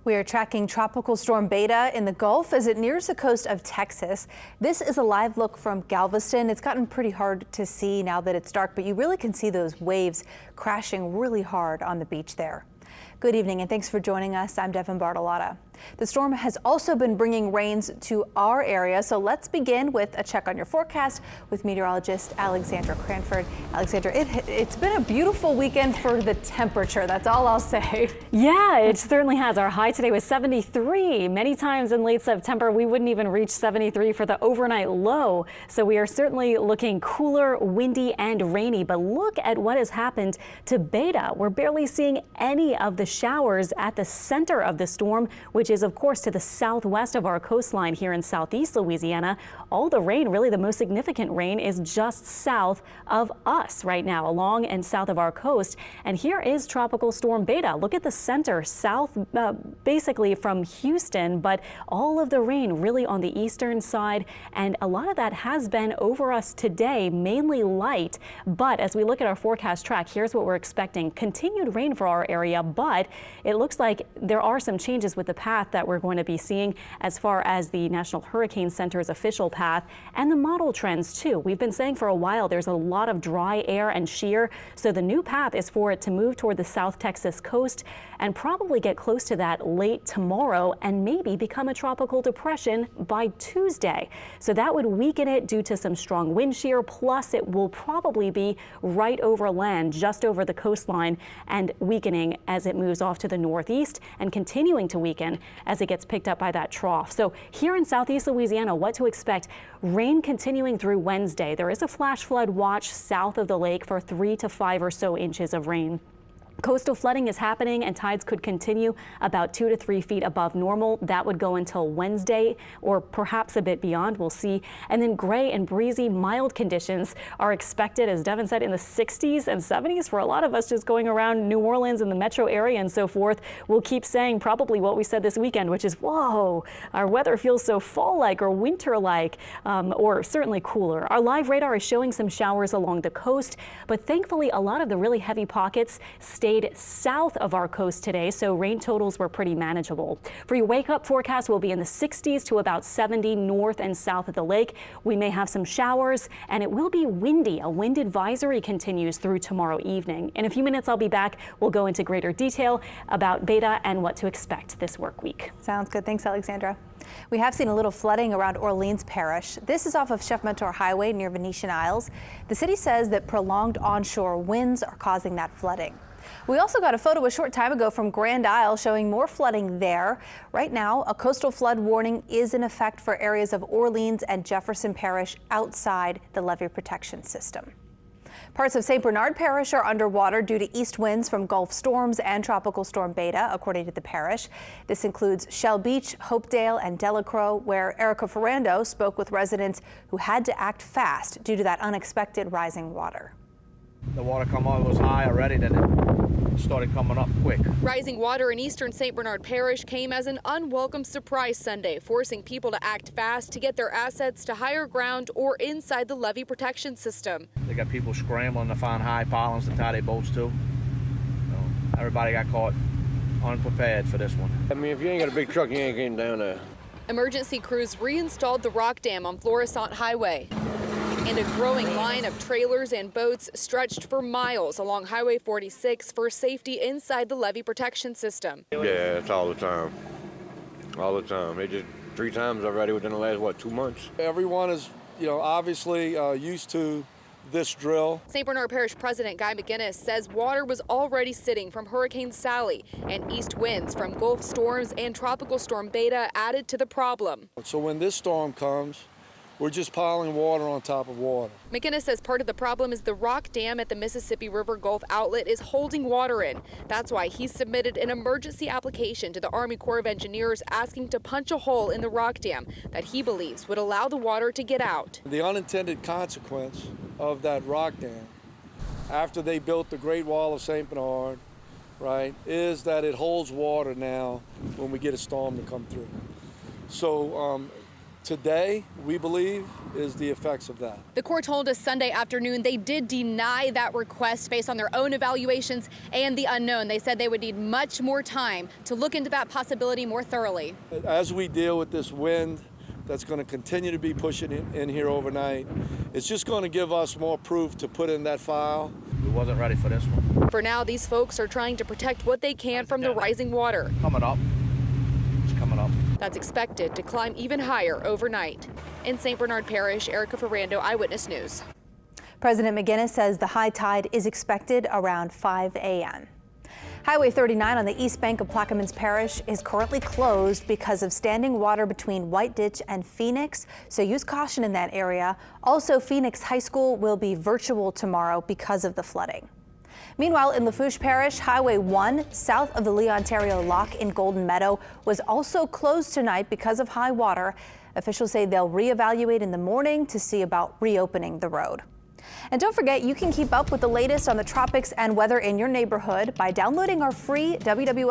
We are tracking Tropical Storm Beta in the Gulf as it nears the coast of Texas. This is a live look from Galveston. It's gotten pretty hard to see now that it's dark, but you really can see those waves crashing really hard on the beach there. Good evening and thanks for joining us. I'm Devin Bartolotta. The storm has also been bringing rains to our area, so let's begin with a check on your forecast with meteorologist Alexandra Cranford. Alexandra, it's been a beautiful weekend for the temperature. That's all I'll say. Yeah, it certainly has. Our high today was 73. Many times in late September, we wouldn't even reach 73 for the overnight low. So we are certainly looking cooler, windy and rainy. But look at what has happened to Beta. We're barely seeing any of the showers at the center of the storm, which is of course to the southwest of our coastline here in southeast Louisiana. All the rain, really the most significant rain, is just south of us right now, along and south of our coast. And here is Tropical Storm Beta. Look at the center, south, basically from Houston, but all of the rain really on the eastern side. And a lot of that has been over us today, mainly light. But as we look at our forecast track, here's what we're expecting. Continued rain for our area, but it looks like there are some changes with the path that we're going to be seeing as far as the National Hurricane Center's official path and the model trends too. We've been saying for a while there's a lot of dry air and shear, so the new path is for it to move toward the South Texas coast and probably get close to that late tomorrow and maybe become a tropical depression by Tuesday. So that would weaken it due to some strong wind shear, plus it will probably be right over land, just over the coastline, and weakening as it moves off to the northeast and continuing to weaken as it gets picked up by that trough. So here in southeast Louisiana, what to expect: rain continuing through Wednesday. There is a flash flood watch south of the lake for 3 to 5 or so inches of rain. Coastal flooding is happening and tides could continue about 2 to 3 feet above normal. That would go until Wednesday or perhaps a bit beyond. We'll see. And then gray and breezy, mild conditions are expected, as Devin said, in the 60s and 70s for a lot of us just going around New Orleans and the metro area and so forth. We'll keep saying probably what we said this weekend, which is, whoa, our weather feels so fall-like or winter-like, or certainly cooler. Our live radar is showing some showers along the coast, but thankfully a lot of the really heavy pockets stayed south of our coast today, so rain totals were pretty manageable. For your wake-up forecast, we'll be in the 60s to about 70 north and south of the lake. We may have some showers, and it will be windy. A wind advisory continues through tomorrow evening. In a few minutes, I'll be back. We'll go into greater detail about Beta and what to expect this work week. Sounds good. Thanks, Alexandra. We have seen a little flooding around Orleans Parish. This is off of Chef Mentor Highway near Venetian Isles. The city says that prolonged onshore winds are causing that flooding. We also got a photo a short time ago from Grand Isle showing more flooding there. Right now, a coastal flood warning is in effect for areas of Orleans and Jefferson Parish outside the levee protection system. Parts of St. Bernard Parish are underwater due to east winds from Gulf storms and Tropical Storm Beta, according to the parish. This includes Shell Beach, Hopedale, and Delacroix, where Erica Ferrando spoke with residents who had to act fast due to that unexpected rising water. The water come on, it was high already, then it started coming up quick. Rising water in eastern St. Bernard Parish came as an unwelcome surprise Sunday, forcing people to act fast to get their assets to higher ground or inside the levee protection system. They got people scrambling to find high pylons to tie their boats to. So everybody got caught unprepared for this one. I mean, if you ain't got a big truck, you ain't getting down there. Emergency crews reinstalled the rock dam on Florissant Highway. And a growing line of trailers and boats stretched for miles along Highway 46 for safety inside the levee protection system. Yeah, it's all the time. All the time. They just 3 times already within the last, 2 months? Everyone is, obviously used to this drill. St. Bernard Parish President Guy McGinnis says water was already sitting from Hurricane Sally, and east winds from Gulf storms and Tropical Storm Beta added to the problem. So when this storm comes, we're just piling water on top of water. McGinnis says part of the problem is the rock dam at the Mississippi River Gulf outlet is holding water in. That's why he submitted an emergency application to the Army Corps of Engineers asking to punch a hole in the rock dam that he believes would allow the water to get out. The unintended consequence of that rock dam, after they built the Great Wall of St. Bernard, right, is that it holds water now when we get a storm to come through. So today, we believe, is the effects of that. The Corps told us Sunday afternoon they did deny that request based on their own evaluations and the unknown. They said they would need much more time to look into that possibility more thoroughly. As we deal with this wind that's going to continue to be pushing in here overnight, it's just going to give us more proof to put in that file. We wasn't ready for this one. For now, these folks are trying to protect what they can from the rising water. Coming up. It's coming up. That's expected to climb even higher overnight. In St. Bernard Parish, Erica Ferrando, Eyewitness News. President McGinnis says the high tide is expected around 5 a.m. Highway 39 on the east bank of Plaquemines Parish is currently closed because of standing water between White Ditch and Phoenix, so use caution in that area. Also, Phoenix High School will be virtual tomorrow because of the flooding. Meanwhile, in Lafourche Parish, Highway 1 south of the Lee Ontario Lock in Golden Meadow was also closed tonight because of high water. Officials say they'll reevaluate in the morning to see about reopening the road. And don't forget, you can keep up with the latest on the tropics and weather in your neighborhood by downloading our free WWL